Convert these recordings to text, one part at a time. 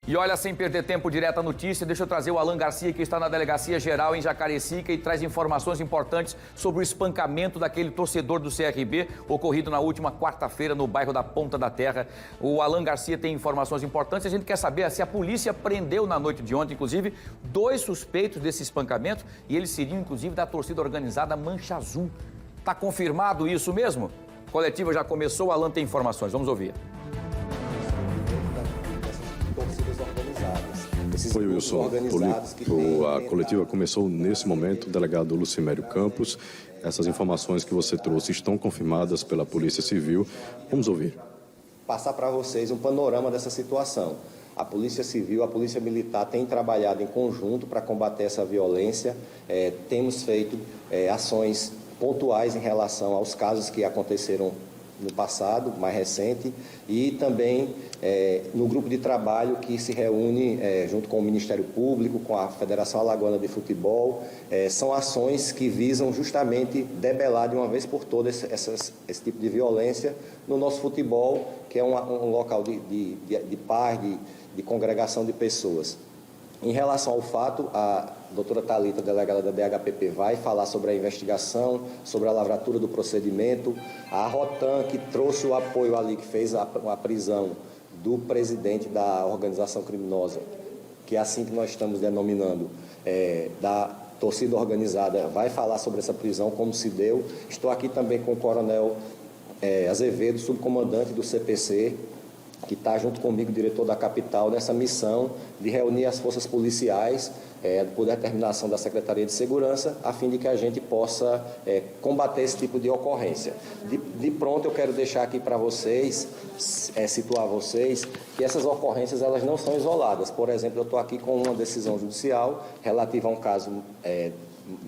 E olha, sem perder tempo, direto à notícia, deixa eu trazer o Alan Garcia, que está na Delegacia Geral em Jacarecica e traz informações importantes sobre o espancamento daquele torcedor do CRB, ocorrido na última quarta-feira no bairro da Ponta da Terra. O Alan Garcia tem informações importantes. A gente quer saber se a polícia prendeu na noite de ontem, inclusive, 2 suspeitos desse espancamento e eles seriam, inclusive, da torcida organizada Mancha Azul. Está confirmado isso mesmo? A coletiva já começou, o Alan tem informações. Vamos ouvir. Foi, Wilson. A coletiva começou nesse momento. O delegado Lucimério Campos. Essas informações que você trouxe estão confirmadas pela Polícia Civil. Vamos ouvir. Passar para vocês um panorama dessa situação. A Polícia Civil, a Polícia Militar tem trabalhado em conjunto para combater essa violência. Temos feito ações pontuais em relação aos casos que aconteceram no passado, mais recente, e também no grupo de trabalho que se reúne junto com o Ministério Público, com a Federação Alagoana de Futebol. São ações que visam justamente debelar de uma vez por todas esse tipo de violência no nosso futebol, que é um local de paz, de congregação de pessoas. Em relação ao fato, a doutora Thalita, delegada da DHPP, vai falar sobre a investigação, sobre a lavratura do procedimento. A Rotan, que trouxe o apoio ali, que fez a prisão do presidente da organização criminosa, que é assim que nós estamos denominando, da torcida organizada, vai falar sobre essa prisão, como se deu. Estou aqui também com o coronel Azevedo, subcomandante do CPC, que está junto comigo, diretor da capital, nessa missão de reunir as forças policiais por determinação da Secretaria de Segurança, a fim de que a gente possa combater esse tipo de ocorrência. De pronto, eu quero deixar aqui para vocês, situar vocês, que essas ocorrências elas não são isoladas. Por exemplo, eu estou aqui com uma decisão judicial relativa a um caso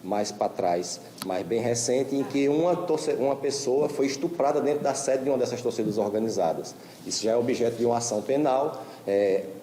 mais para trás, mas bem recente, em que uma pessoa foi estuprada dentro da sede de uma dessas torcidas organizadas. Isso já é objeto de uma ação penal.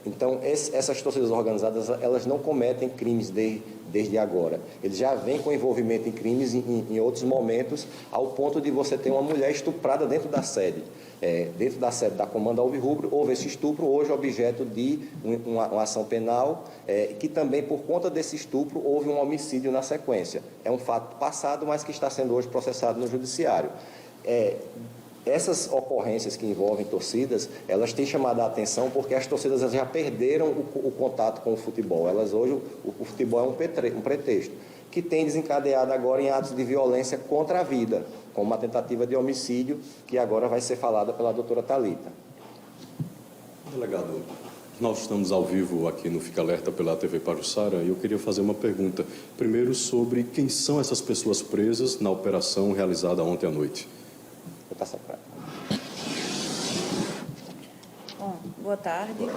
Então, essas torcidas organizadas, elas não cometem crimes desde agora. Eles já vêm com envolvimento em crimes em outros momentos, ao ponto de você ter uma mulher estuprada dentro da sede. Dentro da sede da Comando Alvirrubro, houve esse estupro, hoje objeto de uma ação penal, que também, por conta desse estupro, houve um homicídio na sequência. É um fato passado, mas que está sendo hoje processado no Judiciário. Essas ocorrências que envolvem torcidas, elas têm chamado a atenção porque as torcidas já perderam o contato com o futebol. Hoje, o futebol é um pretexto, que tem desencadeado agora em atos de violência contra a vida, como uma tentativa de homicídio, que agora vai ser falada pela doutora Thalita. Delegado, nós estamos ao vivo aqui no Fica Alerta pela TV Pajuçara e eu queria fazer uma pergunta, primeiro sobre quem são essas pessoas presas na operação realizada ontem à noite. Vou passar para ela. Bom, boa tarde.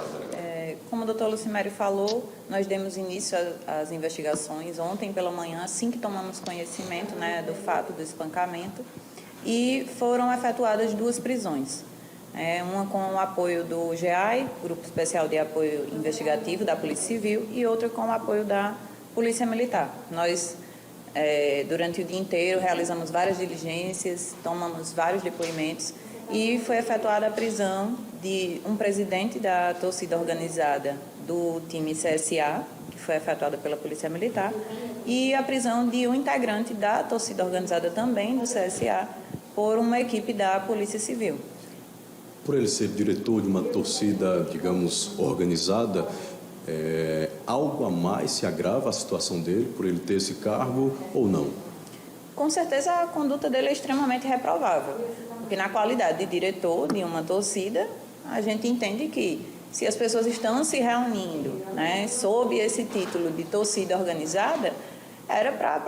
Como o doutor Lucimério falou, nós demos início às investigações ontem pela manhã, assim que tomamos conhecimento do fato do espancamento, e foram efetuadas 2 prisões. Uma com o apoio do GEAI, Grupo Especial de Apoio Investigativo da Polícia Civil, e outra com o apoio da Polícia Militar. Nós, durante o dia inteiro, realizamos várias diligências, tomamos vários depoimentos e foi efetuada a prisão de um presidente da torcida organizada do time CSA, que foi efetuada pela Polícia Militar, e a prisão de um integrante da torcida organizada também do CSA por uma equipe da Polícia Civil. Por ele ser diretor de uma torcida, digamos, organizada, algo a mais se agrava a situação dele por ele ter esse cargo ou não? Com certeza a conduta dele é extremamente reprovável, porque na qualidade de diretor de uma torcida, a gente entende que se as pessoas estão se reunindo sob esse título de torcida organizada, era para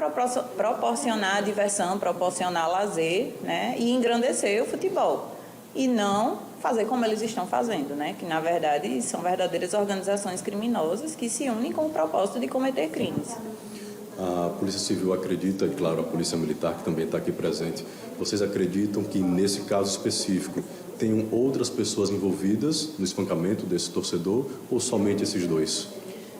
proporcionar diversão, proporcionar lazer e engrandecer o futebol, e não fazer como eles estão fazendo, que na verdade são verdadeiras organizações criminosas que se unem com o propósito de cometer crimes. A Polícia Civil acredita, e claro, a Polícia Militar, que também está aqui presente, vocês acreditam que nesse caso específico tenham outras pessoas envolvidas no espancamento desse torcedor ou somente esses 2?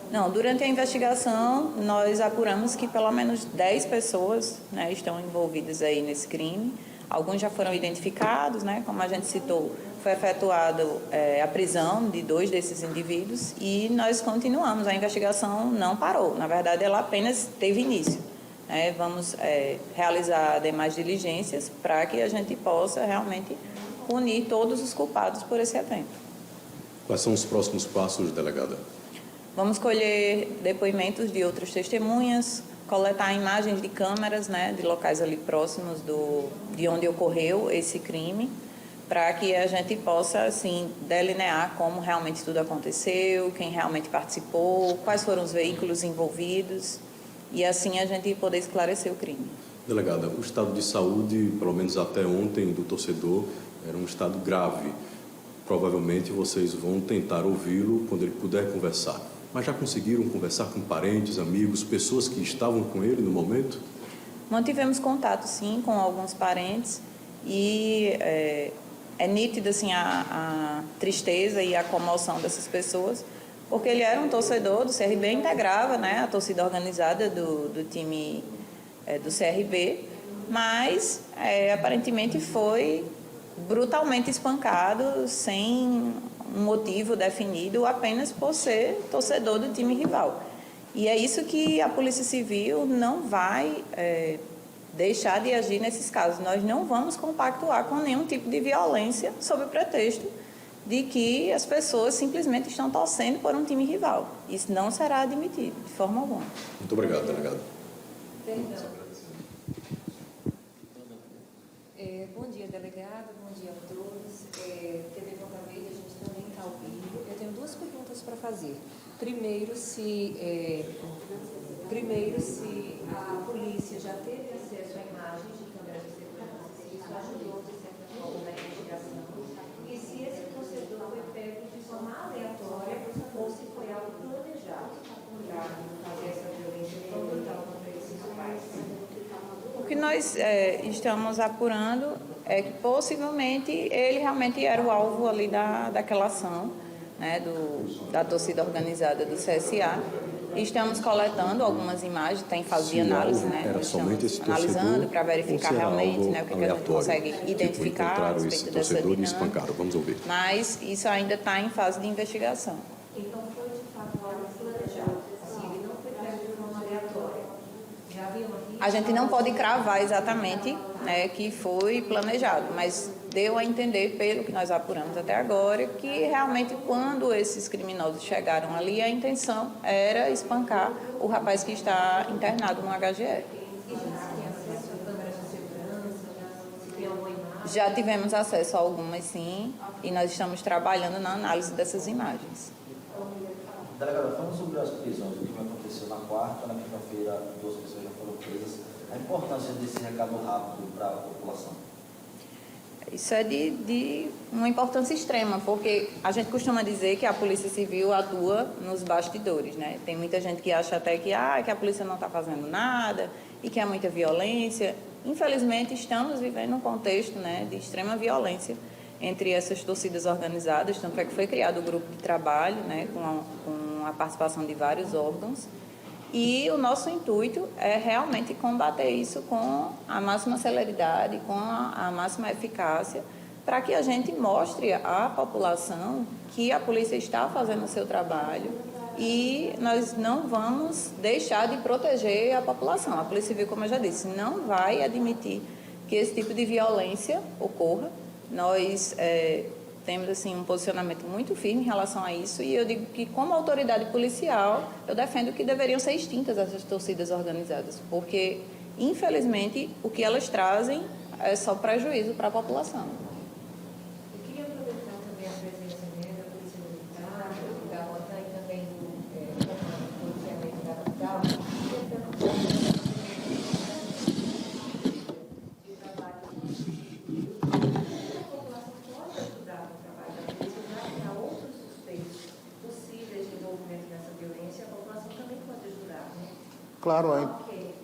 Não, durante a investigação nós apuramos que pelo menos 10 pessoas estão envolvidas aí nesse crime. Alguns já foram identificados, como a gente citou, foi efetuado a prisão de 2 desses indivíduos e nós continuamos. A investigação não parou. Na verdade, ela apenas teve início. Vamos realizar demais diligências para que a gente possa realmente punir todos os culpados por esse evento. Quais são os próximos passos, delegada? Vamos colher depoimentos de outras testemunhas, coletar imagens de câmeras, de locais ali próximos de onde ocorreu esse crime, para que a gente possa, assim, delinear como realmente tudo aconteceu, quem realmente participou, quais foram os veículos envolvidos, e assim a gente poder esclarecer o crime. Delegada, o estado de saúde, pelo menos até ontem, do torcedor, era um estado grave. Provavelmente vocês vão tentar ouvi-lo quando ele puder conversar. Mas já conseguiram conversar com parentes, amigos, pessoas que estavam com ele no momento? Mantivemos contato, sim, com alguns parentes e é nítida, assim, a tristeza e a comoção dessas pessoas, porque ele era um torcedor do CRB, integrava, a torcida organizada do time do CRB, mas aparentemente foi brutalmente espancado sem um motivo definido, apenas por ser torcedor do time rival. E é isso que a Polícia Civil não vai deixar de agir nesses casos. Nós não vamos compactuar com nenhum tipo de violência sob o pretexto de que as pessoas simplesmente estão torcendo por um time rival. Isso não será admitido, de forma alguma. Muito obrigado, delegado. Bom dia, delegado. Bom dia a todos. TV Volta Verde, a gente também está ao vivo. Eu tenho 2 perguntas para fazer. Primeiro, se a polícia já teve acesso a imagens de câmeras de segurança, se isso ajudou de certa forma na investigação, e se esse torcedor foi pego de forma aleatória ou se foi algo planejado para fazer essa violência tão brutal contra esses pais. O que nós estamos apurando é que possivelmente ele realmente era o alvo ali daquela ação, da torcida organizada do CSA. Estamos coletando algumas imagens, tem em fase de análise, Era somente esse torcedor, analisando para verificar ou se era realmente algo o que a gente consegue identificar a encontraram respeito esse dessa torcedor e dinâmica. espancaram. Vamos ouvir. Mas isso ainda está em fase de investigação. Então, foi de fato algo planejado. Se ele não foi pego de forma aleatória, já havia uma A gente não pode cravar exatamente que foi planejado, mas deu a entender, pelo que nós apuramos até agora, que realmente quando esses criminosos chegaram ali, a intenção era espancar o rapaz que está internado no HGE. Já tivemos acesso a algumas, sim, e nós estamos trabalhando na análise dessas imagens. Delegada, falando sobre as prisões, o que aconteceu na quarta, na quinta-feira, 2 pessoas já foram presas. A importância desse recado rápido para a população? Isso é de uma importância extrema, porque a gente costuma dizer que a Polícia Civil atua nos bastidores, Tem muita gente que acha até que a polícia não está fazendo nada e que há muita violência. Infelizmente, estamos vivendo um contexto de extrema violência entre essas torcidas organizadas, tanto é que foi criado o grupo de trabalho, com a participação de vários órgãos. E o nosso intuito é realmente combater isso com a máxima celeridade, com a máxima eficácia, para que a gente mostre à população que a polícia está fazendo o seu trabalho e nós não vamos deixar de proteger a população. A Polícia Civil, como eu já disse, não vai admitir que esse tipo de violência ocorra. Nós temos assim, um posicionamento muito firme em relação a isso e eu digo que, como autoridade policial, eu defendo que deveriam ser extintas essas torcidas organizadas, porque, infelizmente, o que elas trazem é só prejuízo para a população. Eu queria aproveitar também a presença da Polícia Militar, da Rotan e também do policiamento da capital. Queria perguntar de trabalho Claro,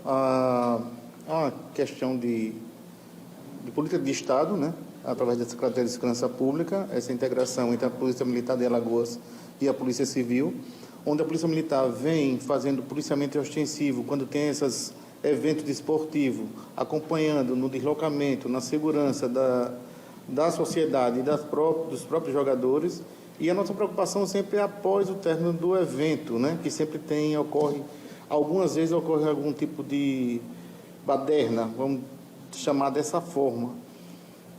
há uma questão de política de Estado, através da Secretaria de Segurança Pública, essa integração entre a Polícia Militar de Alagoas e a Polícia Civil, onde a Polícia Militar vem fazendo policiamento ostensivo quando tem esses eventos desportivos, acompanhando no deslocamento, na segurança da sociedade e dos próprios jogadores. E a nossa preocupação sempre é após o término do evento, né? Que sempre algumas vezes ocorre algum tipo de baderna, vamos chamar dessa forma.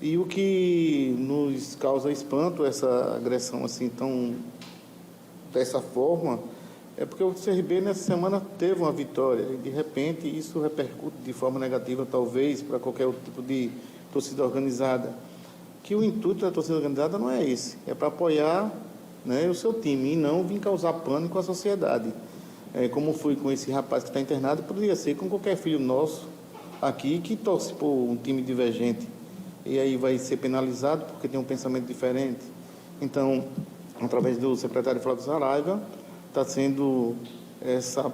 E o que nos causa espanto, essa agressão assim dessa forma, é porque o CRB nessa semana teve uma vitória e de repente isso repercute de forma negativa talvez para qualquer outro tipo de torcida organizada. Que o intuito da torcida organizada não é esse, é para apoiar, né, o seu time e não vir causar pânico à sociedade. Como foi com esse rapaz que está internado, poderia ser com qualquer filho nosso aqui que torce por um time divergente e aí vai ser penalizado porque tem um pensamento diferente. Então, através do secretário Flávio Saraiva, está sendo essa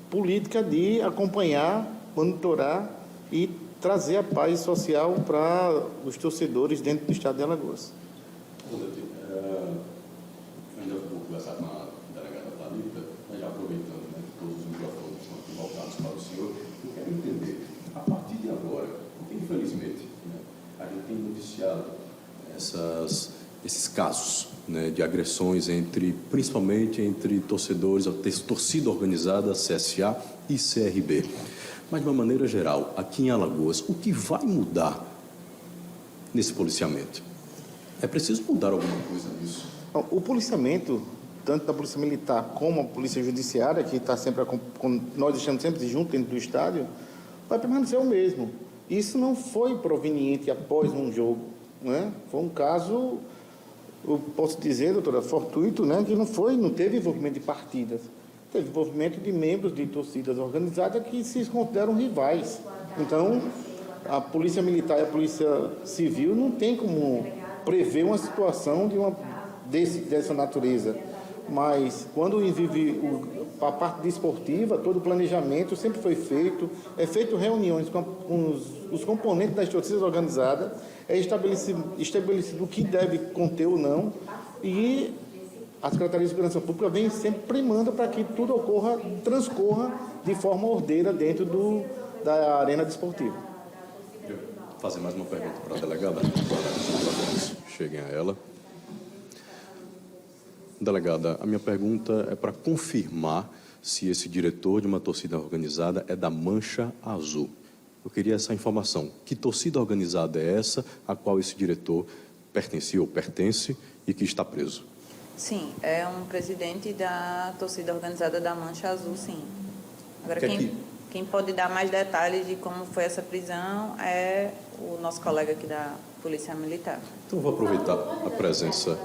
política de acompanhar, monitorar e trazer a paz social para os torcedores dentro do estado de Alagoas. Ainda vou conversar com a delegada Thalita, mas já aproveitando, né, que todos os microfones estão aqui voltados para o senhor, eu quero entender, a partir de agora, porque infelizmente, né, a gente tem noticiado esses casos, né, de agressões principalmente entre torcedores, a torcida organizada, CSA e CRB. Mas, de uma maneira geral, aqui em Alagoas, o que vai mudar nesse policiamento? É preciso mudar alguma coisa nisso? O policiamento, tanto da Polícia Militar como a Polícia Judiciária, que está sempre, nós estamos sempre juntos dentro do estádio, vai permanecer o mesmo. Isso não foi proveniente após um jogo, né? Foi um caso, eu posso dizer, doutora, fortuito, né, que não teve envolvimento de partidas. Teve envolvimento de membros de torcidas organizadas que se consideram rivais. Então, a Polícia Militar e a Polícia Civil não tem como prever uma situação dessa natureza. Mas, quando vive a parte desportiva, todo o planejamento sempre foi feito, é feito reuniões com os componentes das torcidas organizadas, é estabelecido o que deve conter ou não, e a Secretaria de Segurança Pública vem sempre primando para que tudo transcorra de forma ordeira dentro da arena desportiva. Eu vou fazer mais uma pergunta para a delegada. Cheguem a ela. Delegada, a minha pergunta é para confirmar se esse diretor de uma torcida organizada é da Mancha Azul. Eu queria essa informação. Que torcida organizada é essa a qual esse diretor pertencia ou pertence e que está preso? Sim, é um presidente da torcida organizada da Mancha Azul, sim. Agora, quem pode dar mais detalhes de como foi essa prisão é o nosso colega aqui da Polícia Militar. Então, vou aproveitar a presença.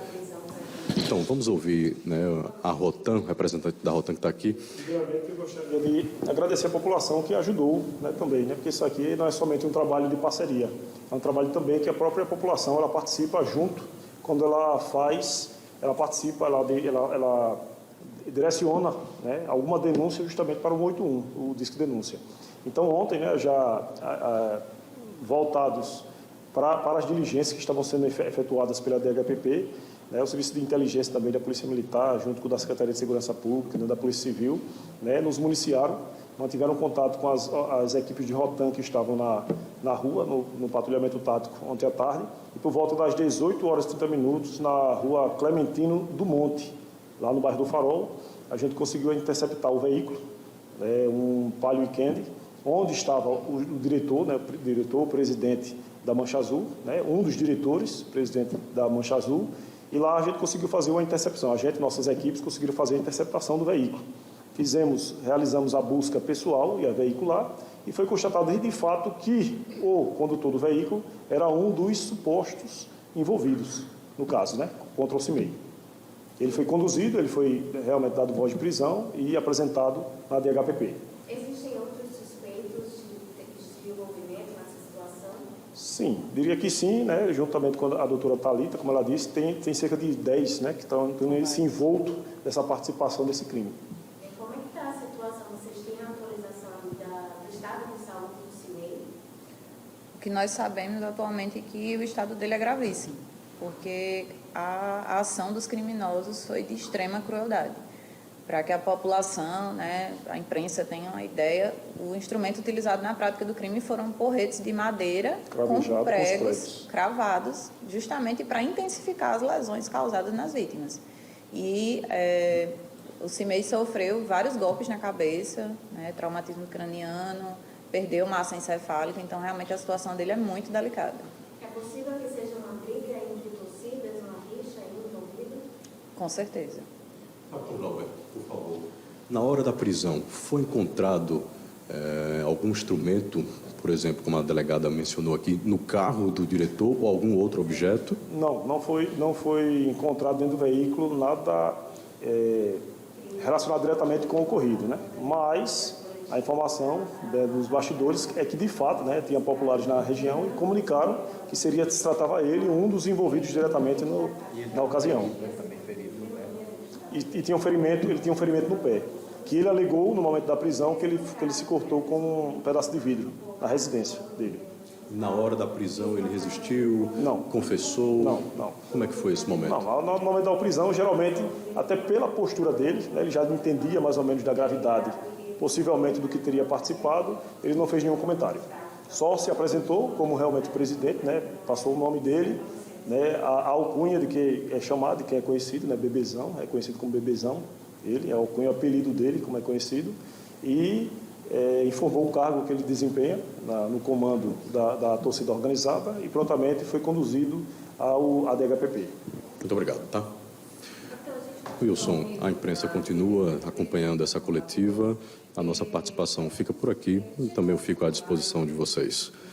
Então, vamos ouvir, né, a Rotan, representante da Rotan que está aqui. Primeiramente, eu gostaria de agradecer a população que ajudou, né, também, né, porque isso aqui não é somente um trabalho de parceria, é um trabalho também que a própria população ela participa junto, quando ela participa, ela direciona, né, alguma denúncia justamente para o 181, o Disque Denúncia. Então, ontem, né, voltados para as diligências que estavam sendo efetuadas pela DHPP, né, o Serviço de Inteligência também da Polícia Militar, junto com o da Secretaria de Segurança Pública, né, da Polícia Civil, né, nos municiaram, mantiveram contato com as equipes de Rotan que estavam na rua, no patrulhamento tático ontem à tarde, e por volta das 18h30, na rua Clementino do Monte, lá no bairro do Farol, a gente conseguiu interceptar o veículo, um Palio Weekend, onde estava o diretor, né, o presidente da Mancha Azul, né, um dos diretores, presidente da Mancha Azul, e lá a gente conseguiu fazer uma intercepção. Nossas equipes conseguiram fazer a interceptação do veículo. Realizamos a busca pessoal e a veicular, e foi constatado de fato que o condutor do veículo era um dos supostos envolvidos, no caso, né, contra o CIMEI. Ele foi conduzido, ele foi realmente dado voz de prisão e apresentado na DHPP. Existem outros suspeitos de envolvimento nessa situação? Sim, diria que sim, né? Juntamente com a doutora Thalita, como ela disse, tem cerca de 10, né, que estão se envolto dessa participação desse crime. Como é que está a situação? Vocês têm a autorização do estado de saúde do CIMEI? O que nós sabemos atualmente é que o estado dele é gravíssimo, porque a ação dos criminosos foi de extrema crueldade. para que a população, né, a imprensa tenha uma ideia, o instrumento utilizado na prática do crime foram porretes de madeira com pregos cravados, justamente para intensificar as lesões causadas nas vítimas. E o Cimei sofreu vários golpes na cabeça, né, traumatismo craniano, perdeu massa encefálica, então realmente a situação dele é muito delicada. É possível que seja uma briga entre torcidas, uma rixa envolvida? Com certeza. Dr. Glauber, por favor. Na hora da prisão, foi encontrado algum instrumento, por exemplo, como a delegada mencionou aqui, no carro do diretor ou algum outro objeto? Não foi encontrado dentro do veículo nada relacionado diretamente com o ocorrido, né? Mas a informação dos bastidores é que, de fato, né, tinha populares na região e comunicaram que se tratava ele um dos envolvidos diretamente na ocasião. E tinha ele tinha um ferimento no pé, que ele alegou no momento da prisão que ele se cortou com um pedaço de vidro na residência dele. Na hora da prisão ele resistiu? Não. Confessou? Não. Como é que foi esse momento? Não, no momento da prisão, geralmente, até pela postura dele, né, ele já entendia mais ou menos da gravidade, possivelmente do que teria participado, ele não fez nenhum comentário. Só se apresentou como realmente presidente, né, passou o nome dele, né, a alcunha de que é chamado, de que é conhecido, né, Bebezão, é conhecido como Bebezão, ele, é a alcunha, o apelido dele, como é conhecido, e informou o cargo que ele desempenha no comando da torcida organizada e prontamente foi conduzido à DHPP. Muito obrigado, tá? Wilson, a imprensa continua acompanhando essa coletiva, a nossa participação fica por aqui e também eu fico à disposição de vocês.